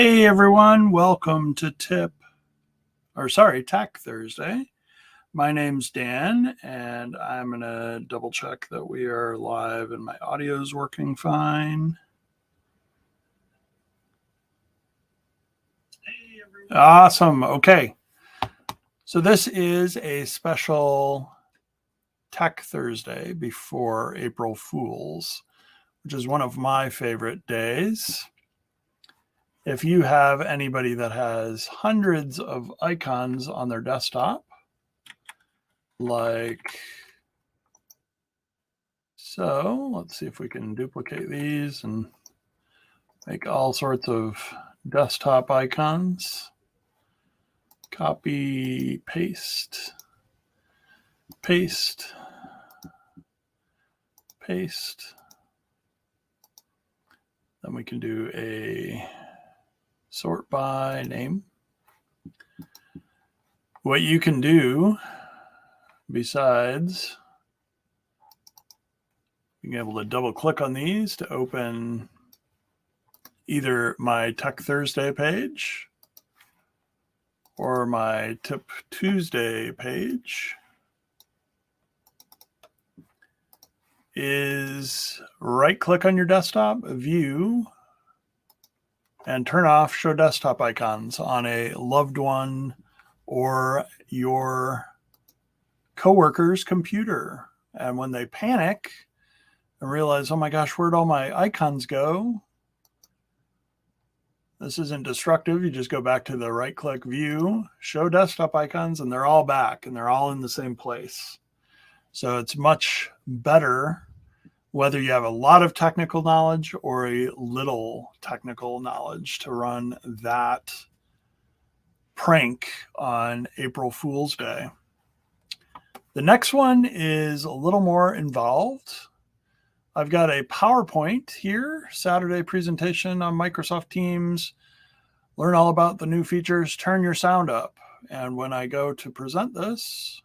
Hey everyone, welcome to Tech Thursday. My name's Dan, and I'm going to double check that we are live and my audio is working fine. Awesome. Okay. So this is a special Tech Thursday before April Fools, which is one of my favorite days. If you have anybody that has hundreds of icons on their desktop, like so, let's see if we can duplicate these and make all sorts of desktop icons. Copy, paste, paste, paste. Then we can do a sort by name. What you can do besides being able to double click on these to open either my Tech Thursday page or my Tip Tuesday page is right click on your desktop, view, and turn off show desktop icons on a loved one or your coworker's computer. And when they panic and realize, oh my gosh, where'd all my icons go? This isn't destructive. You just go back to the right click view, show desktop icons, and they're all back and they're all in the same place. So it's much better whether you have a lot of technical knowledge or a little technical knowledge to run that prank on April Fool's Day. The next one is a little more involved. I've got a PowerPoint here, Saturday presentation on Microsoft Teams. Learn all about the new features, turn your sound up. And when I go to present this,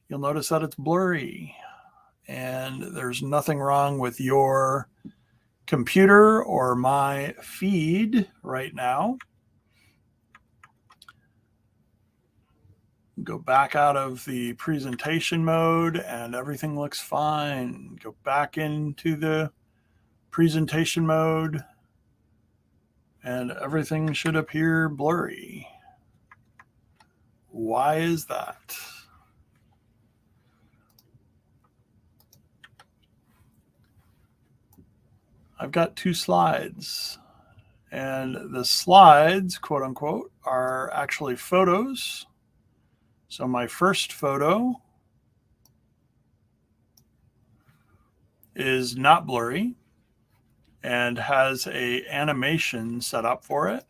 you'll notice that it's blurry. And there's nothing wrong with your computer or my feed right now. Go back out of the presentation mode and everything looks fine. Go back into the presentation mode and everything should appear blurry. Why is that? I've got two slides, and the slides, quote unquote, are actually photos. So my first photo is not blurry and has a animation set up for it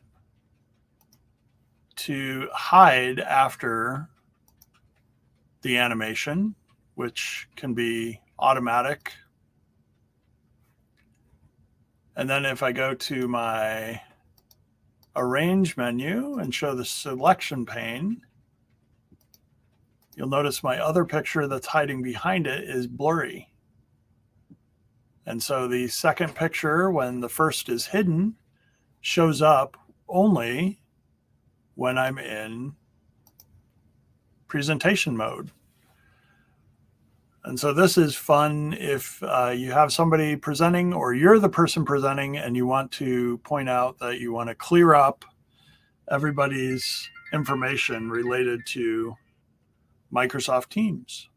to hide after the animation, which can be automatic. And then if I go to my Arrange menu and show the selection pane, you'll notice my other picture that's hiding behind it is blurry. And so the second picture, when the first is hidden, shows up only when I'm in presentation mode. And so this is fun if you have somebody presenting or you're the person presenting and you want to point out that you want to clear up everybody's information related to Microsoft Teams.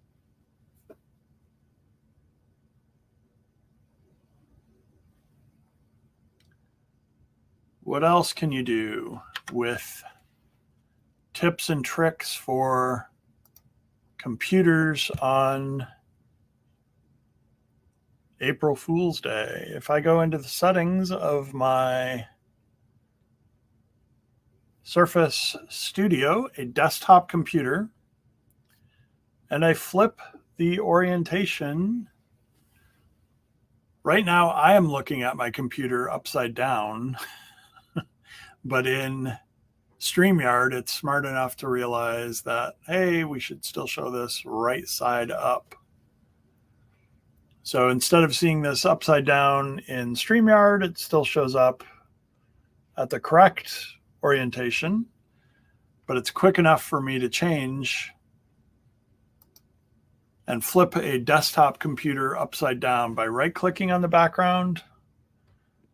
What else can you do with tips and tricks for computers on April Fool's Day? If I go into the settings of my Surface Studio, a desktop computer, and I flip the orientation, right now I am looking at my computer upside down, but in StreamYard, it's smart enough to realize that, hey, we should still show this right side up. So instead of seeing this upside down in StreamYard, it still shows up at the correct orientation, but it's quick enough for me to change and flip a desktop computer upside down by right-clicking on the background,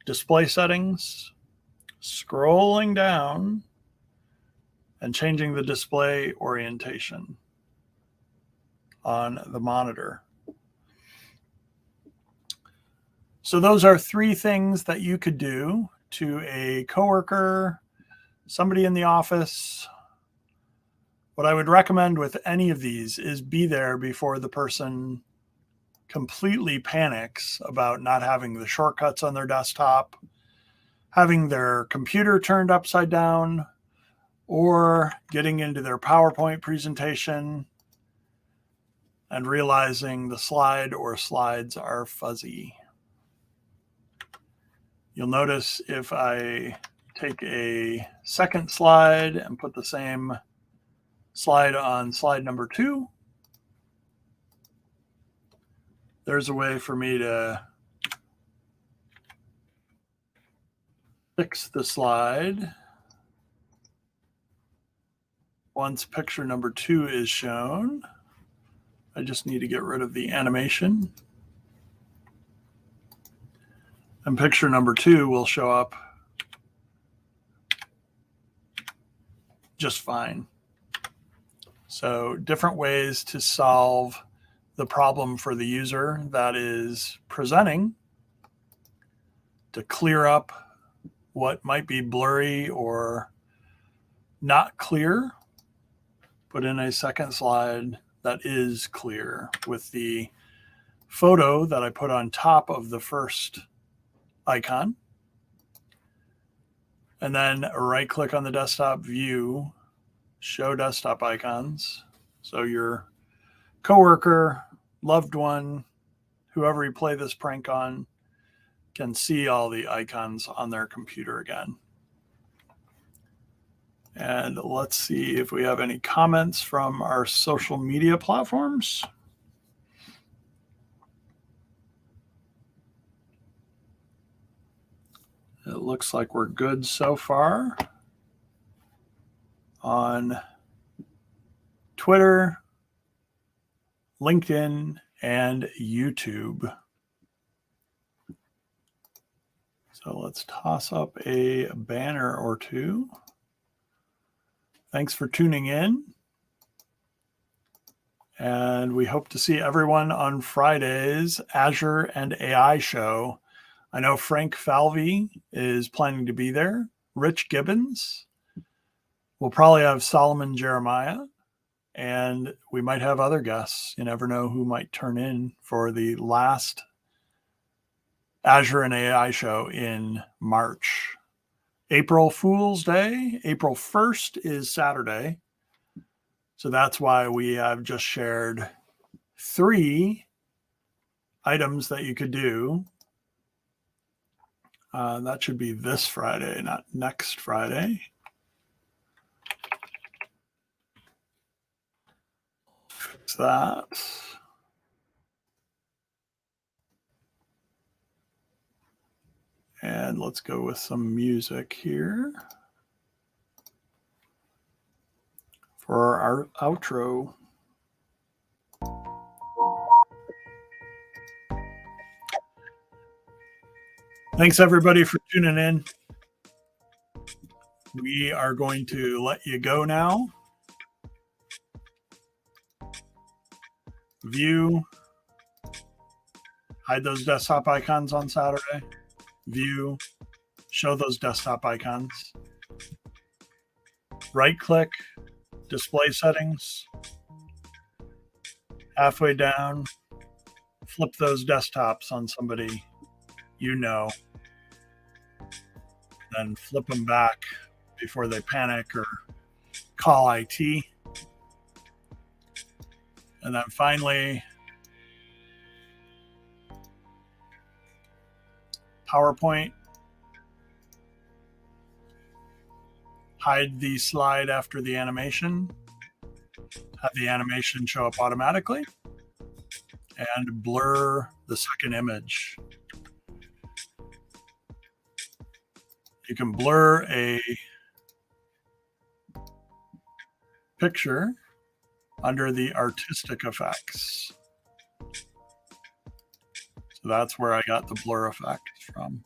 display settings, scrolling down, and changing the display orientation on the monitor. So those are 3 things that you could do to a coworker, somebody in the office. What I would recommend with any of these is be there before the person completely panics about not having the shortcuts on their desktop, having their computer turned upside down, or getting into their PowerPoint presentation and realizing the slide or slides are fuzzy. You'll notice if I take a second slide and put the same slide on slide number 2, there's a way for me to fix the slide once picture number 2 is shown. I just need to get rid of the animation. And picture number 2 will show up just fine. So different ways to solve the problem for the user that is presenting to clear up what might be blurry or not clear. Put in a second slide that is clear with the photo that I put on top of the first icon. And then right click on the desktop view, show desktop icons. So your coworker, loved one, whoever you play this prank on, can see all the icons on their computer again. And let's see if we have any comments from our social media platforms. It looks like we're good so far on Twitter, LinkedIn, and YouTube. So let's toss up a banner or 2. Thanks for tuning in. And we hope to see everyone on Friday's Azure and AI show. I know Frank Falvey is planning to be there. Rich Gibbons. We'll probably have Solomon Jeremiah. And we might have other guests. You never know who might turn in for the last Azure and AI show in March. April Fool's Day, April 1st is Saturday. So that's why we have just shared 3 items that you could do. That should be this Friday, not next Friday. Fix that. And let's go with some music here for our outro. Thanks everybody for tuning in. We are going to let you go now. View. Hide those desktop icons on Saturday. View. Show those desktop icons. Right click. Display settings. Halfway down. Flip those desktops on somebody you know. Then flip them back before they panic or call IT. And then finally, PowerPoint. Hide the slide after the animation. Have the animation show up automatically. And blur the second image. You can blur a picture under the artistic effects. So that's where I got the blur effect from,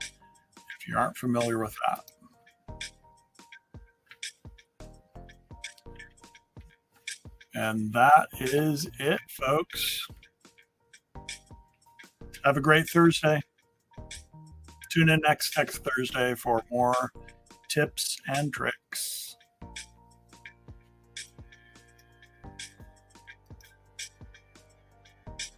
if you aren't familiar with that. And that is it, folks. Have a great Thursday. Tune in next Thursday for more tips and tricks.